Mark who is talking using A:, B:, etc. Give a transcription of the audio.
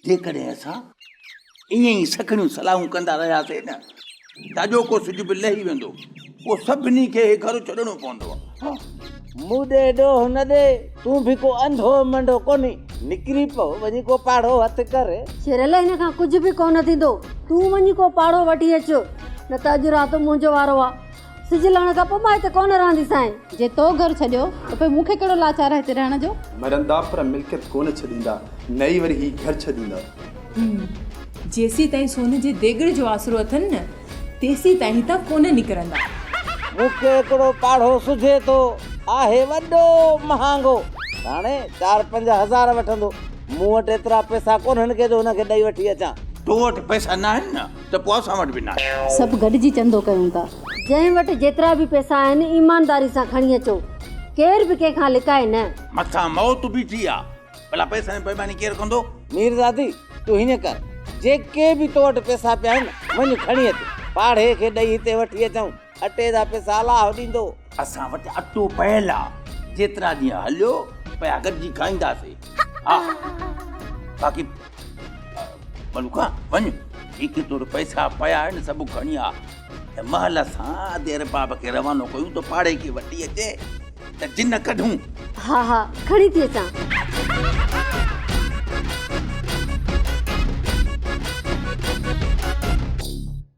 A: जेकॾहिं असां ईअं ई सखणियूं सलाहूं कंदा रहियासीं न ताजो को सिज बि लही वेंदो पोइ सभिनी खे घर छॾणो पवंदो
B: मुदे ॾोह न ॾे तूं बि को अंधो मंडो कोन्हे निकिरी पओ वञी को पाड़ो हथ करे
C: शेरल हिन खां कुझु बि कोन थींदो तूं वञी को पाड़ो वठी अचो न त अॼु राति मुंहिंजो वारो आहे सिज लहण खां पोइ मां हिते कोन रहंदी साईं
D: जे तो घर छॾियो त पोइ मूंखे कहिड़ो लाचार आहे हिते रहण जो
E: मरंदा पर मिल्कियत कोन छॾींदा नई वरी ही घर छॾींदा
D: जेसी ताईं सोने जे देगड़ जो आसरो अथनि न तेसी ताईं त कोन निकिरंदा
B: मूंखे हिकिड़ो पाड़ो सुझे थो आहे वॾो महांगो हाणे 4-5 हज़ार वठंदो मूं वटि एतिरा पैसा कोन्हनि के जो हुनखे ॾेई वठी अचां
A: तो वटि पैसा न आहिनि न त पोइ असां वटि बि न आहे
D: सभु गॾिजी चंदो कयूं था
C: जंहिं वटि जेतिरा बि पैसा आहिनि ईमानदारी सां खणी अचो केर बि कंहिंखां लिकाए न
A: मथां मौत बि थी आहे भला पैसा बेईमानी केरु कंदो
B: मीरज़ादी तूं हीअं कर जेके बि तो वटि पैसा पिया आहिनि वञ खणी अच पाड़े खे ॾेई हिते वठी अचूं अटे जा पैसा अलाह ॾींदो
A: असां वटि अटो पयल आहे जेतिरा ॾींहं हलियो पिया गॾिजी खाईंदासीं हा बाक़ी मलूका वञ हिकु तोड़ पैसा पिया आहिनि सभु खणी आ महल सां देर बाब खे रवानो कयूं त पाड़े खे वठी अचे त जिन कढूं
C: हा खणी थी अचां